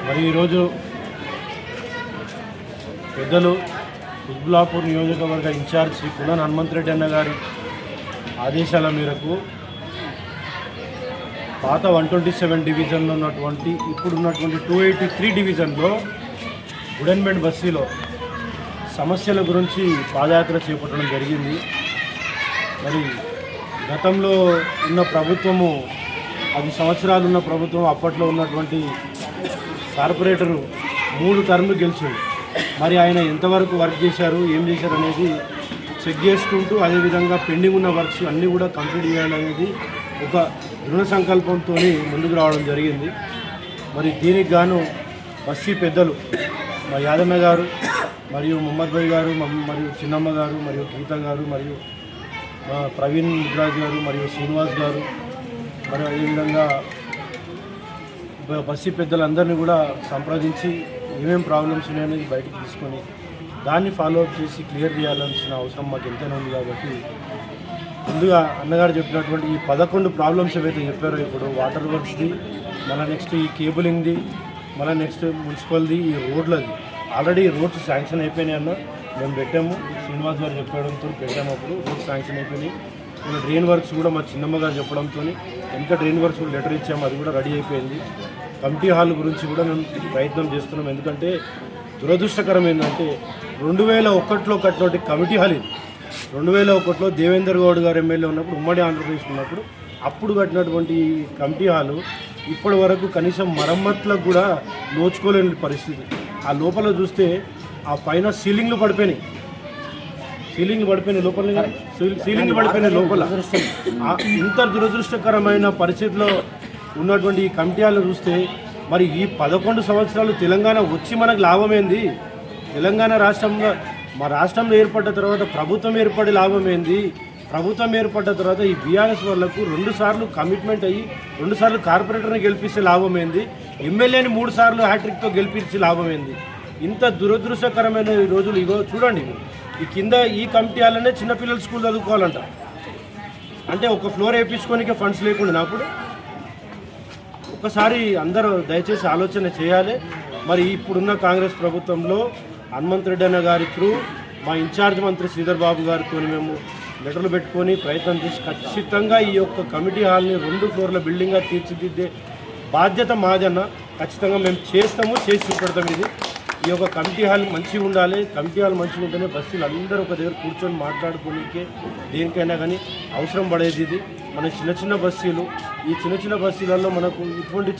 మరి ఈరోజు పెద్దలు కుత్బుల్లాపూర్ నియోజకవర్గ ఇన్ఛార్జ్ శ్రీ కులన్ హనుమంతరెడ్డి అన్న గారి ఆదేశాల మేరకు పాత 127 డివిజన్లో ఉన్నటువంటి ఇప్పుడున్నటువంటి 283 డివిజన్లో గుడెన్బెండ్ బస్తీలో సమస్యల గురించి పాదయాత్ర చేపట్టడం జరిగింది. మరి గతంలో ఉన్న ప్రభుత్వము 10 సంవత్సరాలు ఉన్న ప్రభుత్వం అప్పట్లో ఉన్నటువంటి కార్పొరేటరు 3 టర్మ్లు గెలిచాడు. మరి ఆయన ఎంతవరకు వర్క్ చేశారు, ఏం చేశారు అనేది చెక్ చేసుకుంటూ అదేవిధంగా పెండింగ్ ఉన్న వర్క్స్ అన్నీ కూడా కంప్లీట్ చేయాలనేది ఒక దృఢ సంకల్పంతో ముందుకు రావడం జరిగింది. మరి దీనికి గాను బస్తీ పెద్దలు మా యాదన్న గారు మరియు మొహమ్మద్ భాయ్ గారు మరియు చిన్నమ్మ గారు మరియు గీత గారు మరియు మా ప్రవీణ్ ముద్రాజ్ గారు మరియు శ్రీనివాస్ గారు మరియు అదేవిధంగా బస్తీ పెద్దలందరినీ కూడా సంప్రదించి ఏమేం ప్రాబ్లమ్స్ ఉన్నాయనేది బయటకు తీసుకొని దాన్ని ఫాలోఅప్ చేసి క్లియర్ చేయాల్సిన అవసరం మాకు ఎంతైనా ఉంది. కాబట్టి ముందుగా అన్నగారు చెప్పినటువంటి ఈ 11 ప్రాబ్లమ్స్ ఏవైతే చెప్పారో, ఇప్పుడు వాటర్ వర్క్స్ది, మళ్ళీ నెక్స్ట్ ఈ కేబులింగ్ది, మళ్ళీ నెక్స్ట్ మున్సిపల్ది, ఈ రోడ్లది ఆల్రెడీ రోడ్స్ శాంక్షన్ అయిపోయినాయి అన్న. మేము పెట్టాము, శ్రీనివాస్ గారు చెప్పడంతో పెట్టాము. అప్పుడు రోడ్స్ శాంక్షన్ అయిపోయినాయి. ఇంకా డ్రైన్ వర్క్స్ కూడా మా చిన్నమ్మ గారు చెప్పడంతో ఇంకా డ్రైన్ వర్క్స్ కూడా లెటర్ ఇచ్చాము, అది కూడా రెడీ అయిపోయింది. కమిటీ హాల్ గురించి కూడా మేము ప్రయత్నం చేస్తున్నాం. ఎందుకంటే దురదృష్టకరం ఏంటంటే 2001లో కట్టినటువంటి కమిటీ హాల్ ఇది. 2001లో దేవేందర్ గౌడ్ గారు ఎమ్మెల్యే ఉన్నప్పుడు, ఉమ్మడి ఆంధ్రప్రదేశ్ ఉన్నప్పుడు అప్పుడు కట్టినటువంటి కమిటీ హాలు ఇప్పటి వరకు కనీసం మరమ్మతులకు కూడా నోచుకోలేని పరిస్థితి. ఆ లోపల చూస్తే ఆ పైన సీలింగ్లు పడిపోయినాయి లోపల సీలింగ్లు పడిపోయినాయి లోపల. ఇంత దురదృష్టకరమైన పరిస్థితిలో ఉన్నటువంటి ఈ కమిటీ హాలు చూస్తే మరి ఈ 11 సంవత్సరాలు తెలంగాణ వచ్చి మనకు లాభం ఏంది? తెలంగాణ రాష్ట్రంలో మా రాష్ట్రంలో ఏర్పడ్డ తర్వాత ప్రభుత్వం ఏర్పడే లాభం ఏంది? ప్రభుత్వం ఏర్పడ్డ తర్వాత ఈ బీఆర్ఎస్ వాళ్లకు 2 సార్లు కమిట్మెంట్ అయ్యి 2 సార్లు కార్పొరేటర్ని గెలిపిస్తే లాభం ఏంది? ఎమ్మెల్యేని 3 సార్లు హ్యాట్రిక్తో గెలిపించి లాభం ఏంది? ఇంత దురదృష్టకరమైన రోజులు ఇగో చూడండి. ఈ కింద ఈ కమిటీ హాల్లోనే చిన్నపిల్లలు స్కూల్ చదువుకోవాలంట. అంటే ఒక ఫ్లోర్ వేయించుకోనికే ఫండ్స్ లేకుండా అప్పుడు ఒకసారి అందరూ దయచేసి ఆలోచన చేయాలి. మరి ఇప్పుడున్న కాంగ్రెస్ ప్రభుత్వంలో హనుమంతరెడ్డి అన్న గారి త్రూ మా ఇన్ఛార్జ్ మంత్రి శ్రీధర్ బాబు గారితో మేము లెటర్లు పెట్టుకొని ప్రయత్నం చేసి ఖచ్చితంగా ఈ యొక్క కమిటీ హాల్ని 2 ఫ్లోర్ల బిల్డింగ్గా తీర్చిదిద్దే బాధ్యత మాదన్న. ఖచ్చితంగా మేము చేస్తాము, చేసి చూపెడతాం. ఇది ఈ యొక్క కమిటీ హాల్ మంచిగా ఉండాలి. కమిటీ హాల్ మంచిగా ఉంటేనే బస్తీలు అందరూ ఒక దగ్గర కూర్చొని మాట్లాడుకోనికే దేనికైనా కానీ అవసరం పడేది. ఇది మన చిన్న బస్తీలు, ఈ చిన్న బస్తీలలో మనకు ఇటువంటి